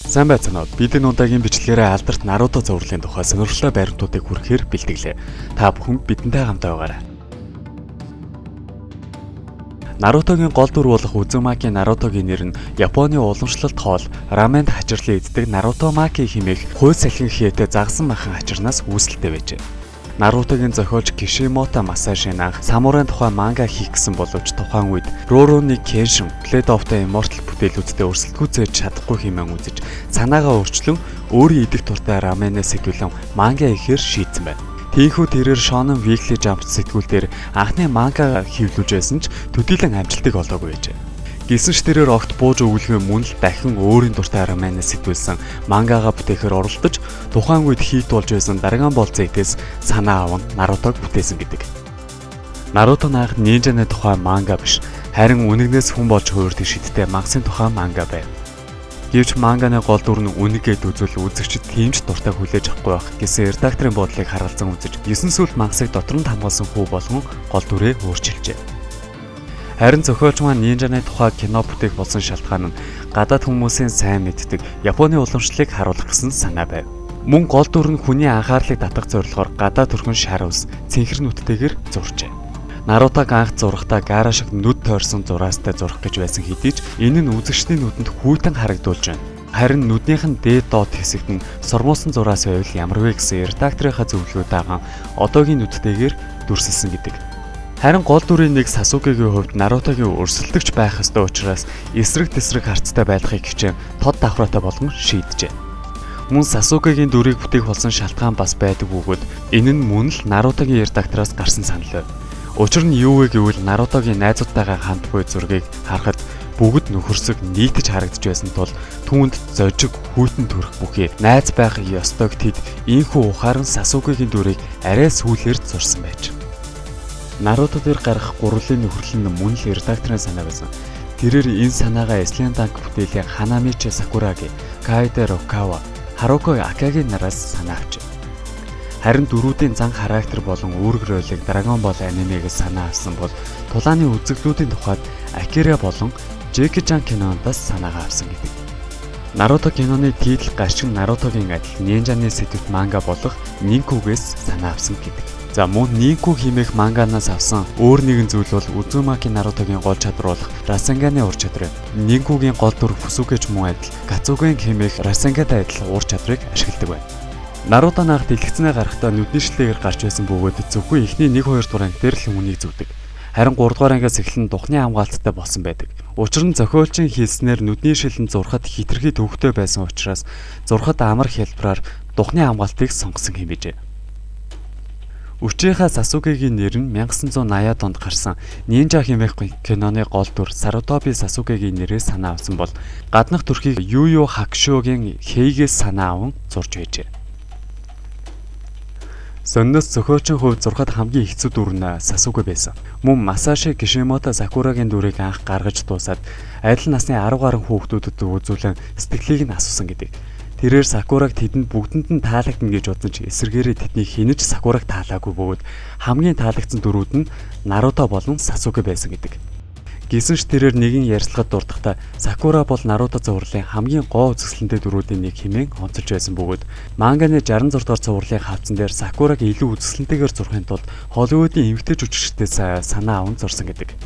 Сайн байцгаана уу. Бид энэ удаагийн бичлэгээрээ алдарт Наруто зурглалын тухай сонирхолтой баримтуудыг хүргэхээр бэлтгэлээ. Та бүхэн бидэнтэй хамт байгаарай. Нарутогийн гол дүр болох Uzumaki Нарутогийн нэр нь Японы уламжлалт хоол раменд хачирлан иддэг Нарутомаки хэмээх хууль салхин хийтэй загсан махан хачирнаас үүсэлтэй байжээ. Нарутогийн зохиолч Кишимото Масаши анх самурайн тухай манга хийх гэсэн боловч тухайн үед Rurouni Kenshin Blade of the Immortal бүтээлүүдтэй өрсөлдөхүйцээж чадахгүй хэмээн үзэж санаагаа өөрчлөн өөрийн идэх туртай раменээс сэтгүүлэн манга хийхээр шийдсэн байна. Тийхүү тэрээр Shonen Weekly Jump сэтгүүлээр анхны манга хэвлүүлж байсан ч төдийлөн амжилтыг олоогүй байжээ. Гэсэн ч тэрээр огт бууж өгүүлгүй мөн л дахин өөрийн дуртай раменээс сэтгүүлсэн мангагаа бүтээхээр оролдож тухайн үед хийт болж байсан Dragon Ball Z-ээс санаа аван Нарутог бүтээсэн гэдэг. Наруто наах нинжаны тухай манга биш, харин үнэгнээс хүн болж хуурдаг шидтэй мангасын тухай манга байв. Гэвч манганы гол дүр нь үнэгээд үзвэл үзэгчид тийм ч дуртай хүлээж авахгүй байх гэсэн редакторын бодлыг харгалзан үзэж 9 сүүл мангасыг дотор нь хамгаалсан хүү болгон гол дүрээ өөрчилжээ. Харин зохиолч маань нинжаны тухай кино бүтээх болсон шалтгаан нь гадаад хүмүүсийн сайн мэддэг Японы уламжлалыг харуулах гэсэн санаа байв. Мөн гол дүр нь хүний анхаарлыг татах зорилгоор гадаад төрхөн шар ус цэнхэр нүдтэйгээр зуржээ. Нарутог анх зурхтаа Гара шиг нүд тойрсон зураастай зурх гэж байсан хэдий ч энэ нь үзэгчдийн нүдэнд хүйтэн харагдуулж байна. Харин нүднийх нь дээд доод хэсэгт нь сормоосон зураас байвал ямар вэ гэсэн редакторынхаа зөвлөгөө даган одоогийн нүдтэйгээр дүрсэлсэн гэдэг. Харин гол дүрийн нэг Сасукегийн хувьд Нарутогийн өрсөлдөгч байх ёстой учраас эсрэг тэсрэг харцтай байхыг хичээн тод давхраатай болгон шийджээ. Мөн Сасукегийн дүрийг бүтээх болсон шалтгаан бас байдаг бөгөөд энэ нь мөн л Нарутогийн редактороос гарсан санал. Учир нь юу вэ гэвэл Нарутогийн найзуудтайгаа хамт буй зургийг харахад бүгд нөхөрсөг нийтж харагдж байсан тул түүнд зожиг хүйтэн төрөх бүхий найз байх ёстойг тэд ийхүү ухаан Сасукегийн дүрийг арай сүүлээр зурсан байж. Наруто дээр гарах гурвын нөхөрлөл нь мөн л редакторын санаа байсан. Тэрээр энэ санаагаа Slam Dunk бүтээлийн Hanamichi Sakuragi, Kaede Rukawa, Haruko Akagiгийн нараас санаа авчээ. Харин дөрүүдийн зан характер болон үүрэг ролыг Dragon Ball анимегээс санаа авсан бол тулааны үзэгдлүүдийн тухайд Akira болон Jackie Chan киноноос санаагаа авсан гэдэг. Наруто киноны титл гарчин Нарутогийн адил нинжаны сэдвт манга болох Ninkugээс санаа авсан гэдэг. За мөн Ninku хэмээх манганаас авсан өөр нэгэн зүйл бол Uzumaki Нарутогийн гол чадвар болох Rasengan-ы ур чадвар. Ninkuгийн гол дүр Fusuke ч мөн адил Katsugen хэмээх Rasengan-тай адил ур чадварыг ашигладаг байна. Наруто наах дэлгэцнээ гарахдаа нүдний шилээр гарч байсан бөгөөд зөвхөн эхний 1-2 дугаар анги дээр л үнийг зүгдэг. Харин 3 дугаар ангиас эхлэн духны хамгаалттай болсон байдаг. Учир нь зохиолчийн хэлснээр нүдний шилэн зурхад хитрхи төвхтэй байсан учраас зурхад амар хэлбэраар духны хамгаалтыг сонгосон юм bijээ. Учийнхаа Сасукегийн нэр нь 1980-ад онд гарсан Ninja хэмээх киноны гол дүр Sarutobi Sasukегийн нэрээр санаа авсан бол гаднах төрхийг Yu Yu Hakushoгийн Heiгээс санаа аван зурж байжээ. Сонноос зохиолчийн хувьд зурхад хамгийн хэцүү дүр нь Сасуке байсан. Мөн Масаши Кишимото Сакурагийн дүрийг анх гаргаж дуусаад адил насны 10 гаруй хүүхдүүдэд үзүүлэн сэтгэлийг нь асуусан гэдэг. Тэрээр Сакураг тэдэнд бүгдэнд нь таалагдана гэж бодсон ч эсэргээрээ тэдний хинэж Сакураг таалаагүй бөгөөд хамгийн таалагдсан дүрүүд нь Наруто болон Сасуке байсан гэдэг. Гэсэн ч тэрээр нэгэн ярилцлагад дурдахдаа Сакура бол Наруто зурлалын хамгийн гоо үзэсгэлэнтэй дүрүүдийн нэг хэмээн онцолж байсан бөгөөд манганы 66 дугаар зурлалын хавцан дээр Сакураг илүү үзэсгэлэнтэйгээр зурхын тулд Холливуудын эмэгтэй жүжигчдээс санаа аван зурсан гэдэг.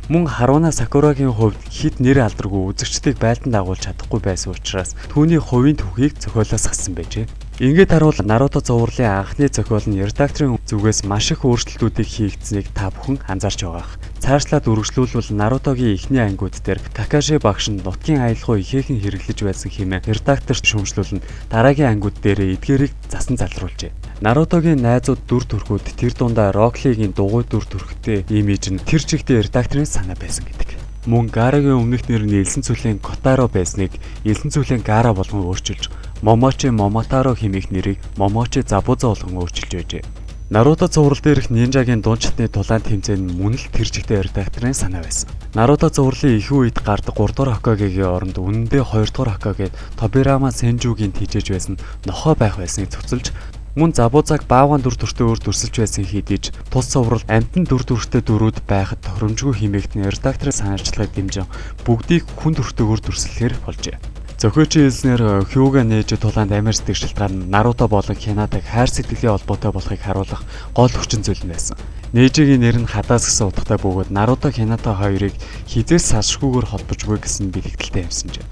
Мөн Харуна Сакурагийн хувьд хит нэр алдаргүй үзэгчдийг байлдан дагуулж чадахгүй байсан учраас түүний хувийн түүхийг зохиолоос хассан байжээ. Ингээд харуул Наруто зурлалын анхны зохиол нь редакторын зүгээс маш их өөрчлөлтүүдийг хийгдсэнийг та бүхэн анзаарч байгаах. Цаашлаад үргэлжлүүлвэл Нарутогийн эхний ангиуд дээр Какаши багш нь нутгийн аялгау ихээхэн хэрэглэж байсан хэмээн редакторт шүүмжлүүлэн дараагийн ангиуд дээр эдгээрийг засан залруулжээ. Нарутогийн найзууд дүр төрхүүд тэр дундаа Rock-ийн дугуй дүр төрхтэй имиж нь тэр чигтээ редакторын санаа байсан гэдэг. Мөн Гарагийн өмнөх нэр нь Элсэн цүлийн Котаро байсныг Элсэн цүлийн Гара болгон өөрчилж, Момочи Момотаро хэмээх нэрийг Момочи Забуза болгон өөрчилж байжээ. Наруто зурвал дээрх нинжагийн дунд чатны тулаан тэмцээн мөн л тэр чигтээ редакторын санаа байсан. Наруто зурлалын ихэнх үед гардаг 3 дугаар Хокагийн оронд үнэндээ 2 дугаар Хокагийн Тобирама Сенжугийн тийжэж байсан нохоо байх байсныг цуцалж мөн Забузаг баавган дүр төрхтэй өөр дүрсэлж байсан хэдий ч тус цуврал амтан дүр төрхтэй дүрүүд байхад тохиромжгүй хэмээгдэн редакторын санаачлагыг дэмжин бүгдийг хүн төрхтэйгээр дүрслэхээр болжээ. Зохиолчийн хэлснээр Хьюга нээж тулаанд амар сэтгэл шалтгаан нь Наруто болон Хинадаг хайр сэтгэлийн холбоотой болохыг харуулах гол хүчин зүйл нь байсан. Нээжигийн нэр нь хадаас гэсэн утгатай бөгөөд Наруто Хината хоёрыг хизээс салшгүйгээр холбож буй гэсэн бэлэгдэлтэй явсанжээ.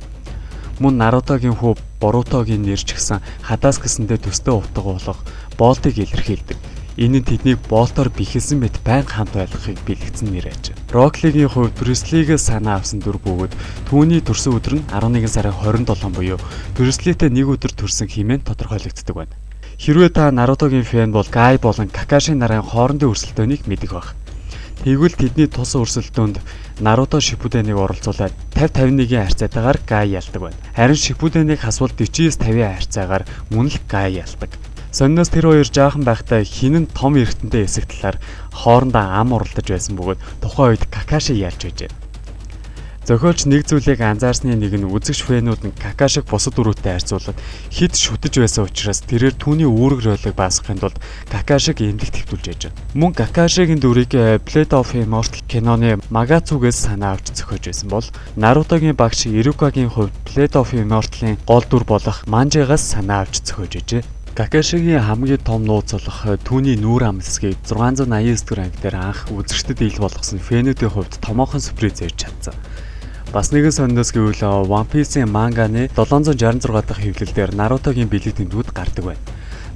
Мөн Нарутогийн хүү Борутогийн нэр ч гэсэн хадаас гэсэндээ төстэй утга болох Болтыг илэрхийлдэг. Энэ нь тэднийг Болтоор бэхэлсэн мэт байнга хамт ойлгохыг бэлэгдсэн нэр аж. Рок-лигийн хувьд Брюслигээс санаа авсан дүр бөгөөд түүний төрсөн өдөр нь 11 сарын 27 буюу Брюслитэй нэг өдөр төрсөн хэмээн тодорхойлогддог байна. Хэрвээ та Нарутогийн фэн бол Гай болон Какаши нарын хоорондын өрсөлдөөнийг мэдэх баг. Тэгвэл тэдний тус өрсөлдөөнд Наруто Шиппуденыг оролцуулаад 50-51-ийн харьцаатаагаар Гай ялдаг байна. Харин Шиппуденыг хасвал 49-50-ийн харьцаагаар мөн л Гай ялдаг. Сонноос тэр хоёр жаахан байхдаа хин нь том эргэнтэнтэй эсэх талаар хоорондоо ам уралдаж байсан бөгөөд тухайн үед Какаши ялж байжээ. Зохиолч нэг зүйлийг анзаарсны нэг нь үзэгч фэнүүд нь Какашиг бусад дүрүүтэй харьцуулаад хэд шүтэж байсан учраас тэрээр түүний үүрэг ролыг баасгахын тулд Какашиг эмнэлэгт хэвтүүлж байжээ. Мөн Какашигийн дүрийг Blade of Immortal киноны Магацугээс санаа авч зохиож байсан бол Нарутогийн багш Ирукагийн хувьд Blade of Immortal-ын гол дүр болох Манжигаас санаа авч зохиож байжээ. Какашигийн хамгийн том нууц болох түүний нүүр амлсгийг 689 дэх анги дээр анх үзэгчдэд ил болгосон фэнүүдийн хувьд томоохон сюрприз явж чадсан. Бас нэгэн сониос гэвэл One Piece-ийн манганы 766 дахь хэвлэлээр Нарутогийн бэлэгдэхүүнүүд гардаг байна.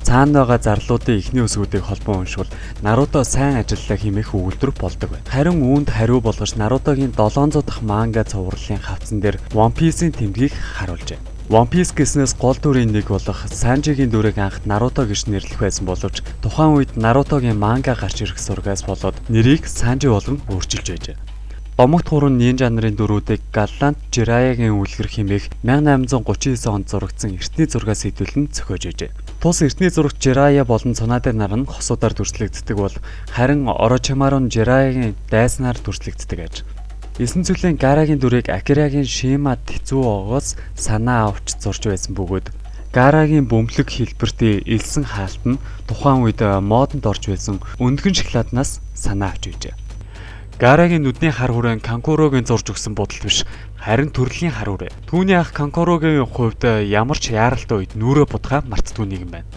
Цаана байгаа зарлуудын эхний үсгүүдийг холбон уншвал Наруто сайн ажиллалаа хэмээх өгүүлбэр болдог байна. Харин үүнд хариу болгож Нарутогийн 700 дахь манга цувралын хавцан дээр One Piece-ийн тэмдгийг харуулжээ. One Piece гэснээс гол дүрийн нэг болох Санжигийн дүрийг анх Наруто гэж нэрлэх байсан боловч тухайн үед Нарутогийн манга гарч ирэх сургаас болоод нэрийг Санжи болгон өөрчилж байжээ. Домогт 3 нинжа нарын дүрүүдийг Галлант Жираягийн үлгэр хэмээх 1839 онд зурагдсан эртний зургаас хэдүүлэн зохиож байжээ. Тус эртний зурагт Жирая болон Цунадэ нар нь хосуудаар дүрслэгддэг бол харин Орочимару нь Жираягийн дайснаар дүрслэгддэг аж. 9 зүйлийн Гарагийн дүрийг Акирагийн Шима Тэцүүогоос санаа авч зурж байсан бөгөөд Гарагийн бөмбөлөг хэлбэртээ элсэн хаалт нь тухайн үед модонд орж байсан өндгөн шоколаднаас санаа авч байжээ. Гарагийн нүдний хар хүрээ Канкурогийн зурж өгсөн бодол биш, харин төрлийн хар хүрээ. Түүний ах Канкурогийн хувьд ямар ч яаралтай үед нүрээ будгаа мартдгүй нэгэн байна.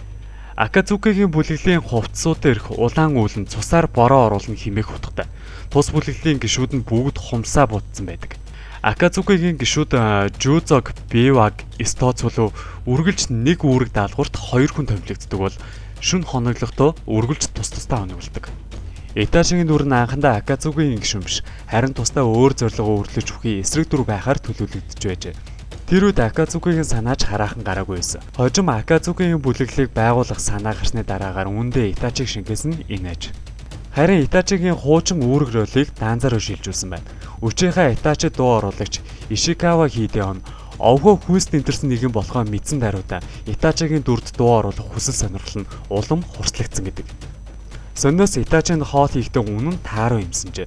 Акацукигийн бүлэглэлийн хувцсууд дээрх улаан үйл нь цусаар бороо оруулна хэмээх утгатай. Тус бүлэглэлийн гишүүд нь бүгд хумсаа буудсан байдаг. Акацукигийн гишүүд Жузог, Биваг, Истоцвол үргэлж нэг үүрэг даалгаварт 2 хүн томилогддог бол шүн хоноглохдоо үргэлж тус тусдаа хоногддог. Иташигийн дүр нь анхандаа Акацукигийн гишүүн биш, харин тусдаа өөр зорилгоо өөрлөж өгөхий эсрэг дүр байхаар төлөвлөгдөж байжээ. Тэр үед Акацукигийн санаач хараахан гараагүй байсан. Хожим Акацукигийн бүлэглэлийг байгуулах санаа гарсны дараагаар үндэ Итачиг шингээсэн энэ аж. Харин Итачигийн хуучин үүрэг ролыг Данзаруу шилжүүлсэн байна. Өчийнхаа Итачи дуу оруулагч Ишикава Хидэон овгоо хүнс тэмтэрсэн нэгэн болохоо мэдсэн даруйда Итачигийн дүрд дуу оруулах хүсэл сонирхол нь улам хурцлагдсан гэдэг. Сонноос Итачинд хоол хийхдээ үнэн тааруу юмсанжээ.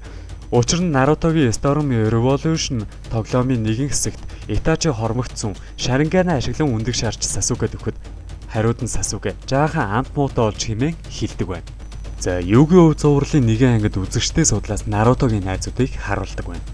Учир нь Нарутогийн Storm Revolution тоглоомын нэгэн хэсэгт Итачи хормогдсон Sharingan ашиглан үндэг шарч Сасукэд өгөхөд хариуд нь Сасукэ жаахан амт муутай болж хэмээн хэлдэг байна. За Yu-Gi-Oh зурглалын нэгэн ангид үзэгчдийн судлаас Нарутогийн найзуудыг харуулдаг байна.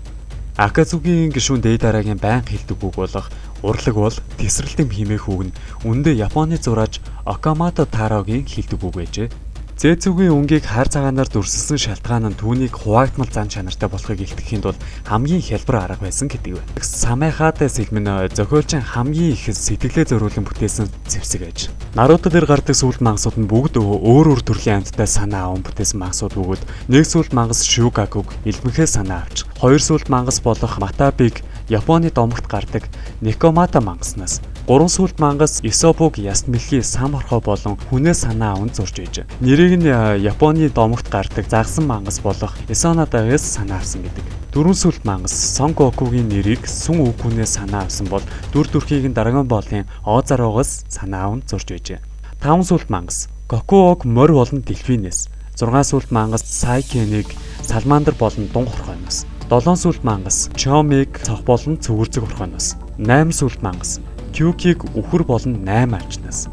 Акацукигийн гишүүн дээд дараагийн байнга хэлдэг үг болох урлаг бол тесрэлтэм хэмээх үг нь үндэ Японы зураач Окамото Тарогийн хэлдэг үг байжээ. Зэцүүгийн өнгийг хар цагаанаар дүрсэлсэн шалтгаан нь түүнийг хуваагдмал зан чанартай болохыг илтгэхийн тулд хамгийн хялбар арга байсан гэдэг байна. Самайхатай сэлмэн зохиолчийн хамгийн их сэтгэлээ зориулан бүтээсэн зэвсэг аж. Наруто дээр гардаг сүлд мангасууд нь бүгд өөр төрлийн амьттай санаа аван бүтээсэн мангасууд бөгөөд нэг сүлд мангас Шүгакуг илмэхээ санаа авч, хоёр сүлд мангас болох Матабиг Японы домогт гардаг Некомата мангаснаас, гурван сүлд мангас Исобуг Ясмилхи сам орхоо болон хүнээс санаа аван зурж байжээ. Нэрийг нь Японы домогт гардаг загсан мангас болох Исонадагаас санаа авсан гэдэг. Дөрвөн сүлд мангас Сон Гокугийн нэрийг Сүн Үкүнээс санаа авсан бол дүр төрхийг нь Драгон Болын Озароогоос санаа аван зурж байжээ. Таван сүлд мангас Гокуог морь болон Делфинээс, 6 сүлд мангас Сайкеныг Салмандр болон Дун хорхойноос, 7 сүлд мангас Чомиг цог болон цөвөрцөг хорхойноос, 8 сүлд мангас Кюкиг үхэр болон 8 авчнаас,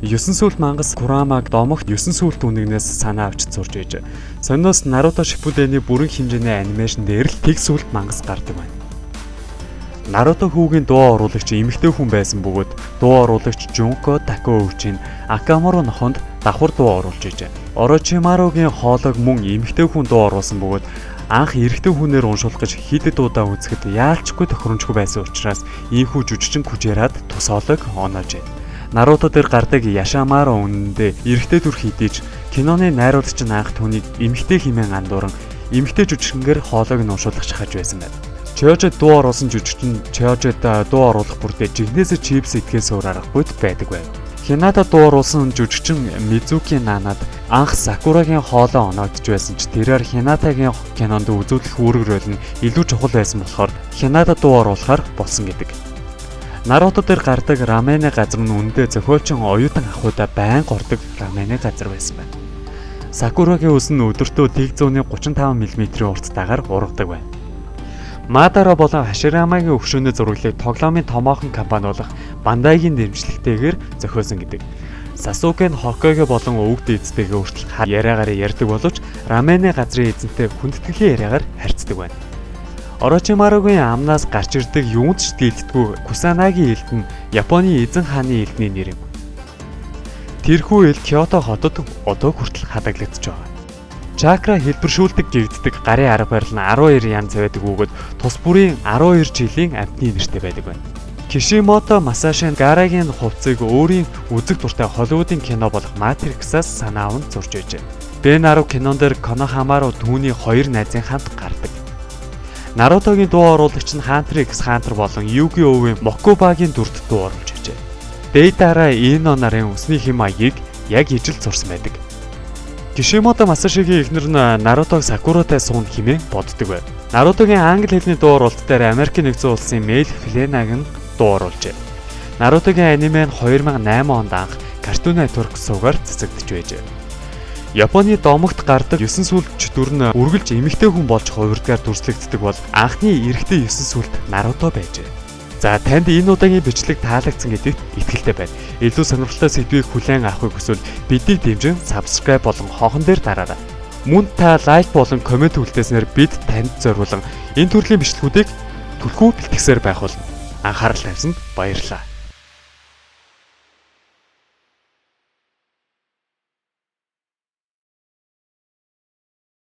9 сүлд мангас Курамаг домогт 9 сүлд үнэгнээс санаа авч зурж байжээ. Сонноос Наруто Шиппудений бүрэн хэмжээний анимашн дээр л тэг сүлд мангас гардаг байна. Наруто хүүгийн дуу оруулагч эмэгтэй хүн байсан бөгөөд дуу оруулагч Жунко Такоучийн Акамуро нохонд давхар дуу оруулж ижээ. Орочимаругийн хоолойг мөн эмэгтэй хүн дуу оруулсан бөгөөд анх эрэгтэй хүнээр уншуулгаж хэд удаа үзэхэд яалчгүй тохиромжгүй байсан учраас ийхүү жүжигчин Кужирад тус хоолойг оноожээ. Наруто дээр гардаг Яшамаро үнэндээ эрэгтэй дүр хийдийч киноны найруулагч нь анх түүнийг эмэгтэй хэмээн андууран эмэгтэй жүжигчингээр хоолойг нь уншуулгаж хаж байсан байна. Чожид дуу оруулсан жүжигчин Чожид дуу оруулах бүрдээ жигнэсээ чипс идэхээс өөр аргагүйд байдаг байв. Хинада дуу оруулсан жүжигчин Мизуки Нанад анх Сакурагийн хоолой оноогдож байсан ч тэрээр Хинатагийн кинонд үзүүлэх үүрэг рөл нь илүү чухал байсан болохоор Хинада дуу оруулахаар болсон гэдэг. Наруто дээр гардаг рамены газар нь үндэ зохиолчин оюутан ахуйда байнга ордог рамены газар байсан байна. Сакурагийн ус нь өдөртөө тэг зууны 35 мм-ийн урттайгаар ургадаг байна. Мадара болон Хаширамагийн өвшөөний зураглалыг тоглоомын томоохон компани болох Бандайгийн дэмжлэгтэйгээр зохиосон гэдэг. Сасуке нь Хоккаге болон өвөг дээдстэйгээ хүртэл яриагаар ярьдаг боловч рамены газрын эзэнтэй хүндэтгэлийн яриагаар харьцдаг байна. Орочимаругийн амнаас гарч ирдэг юунд ч дийлдэггүй Кусанагийн элд нь Японы эзэн хааны элдний нэр юм. Тэрхүү элд Киото хотод одоо хүртэл хадгалагдаж байгаа. Чакра хэлбэршүүлдэг гэгддэг гарын арга барил нь 12 янз байдаг бөгөөд тус бүрийн 12 жилийн амтны нэртэй байдаг байна. Кишимото Масашин Гарагийн хувцсыг өөрийн үзэг дуртай Холливуудын кино болох Matrix-аас санаа аван зурж байжээ. Б-Нару кинон дээр Конохамаро түүний хоёр найзын хамт гардаг. Нарутогийн дуу оруулагч нь Hunter x Hunter болон Yu-Gi-Oh-ийн Mokuba-гийн дүрд дуу оруулж байжээ. Дейтара Ино нарын өсний хэм маягийг яг ижил зурсан байдаг. Кишимото Масашигийн эхнэр нь Нарутог Сакуратай суун хэмээн боддог байв. Нарутогийн англи хэлний дуу оруулалт дээр Америкийн нэгдсэн улсын Мэл Фленаг нь дуу оруулжээ. Нарутогийн аниме нь 2008 онд анх Cartoon Network сувгаар цэцэгдэж байжээ. Японы домогт гардаг 9 сүлжч дүр нь үргэлж эмэгтэй хүн болж хувирдгаар дүрслэгддэг бол анхны эрэгтэй 9 сүлд Наруто байжээ. За танд энэ удаагийн бичлэг таалагдсан гэдэгт итгэлтэй байна. Илүү сонирхолтой сэдвийг хүлээн авахыг хүсвэл бидийг дэмжин subscribe болон хонхон дээр дараарай. Мөн та лайк болон комент үлдээснээр бид танд зориулан энэ төрлийн бичлэгүүдийг түлхүү бэлтгэсээр байх болно. Анхаарал тавьсанд баярлалаа.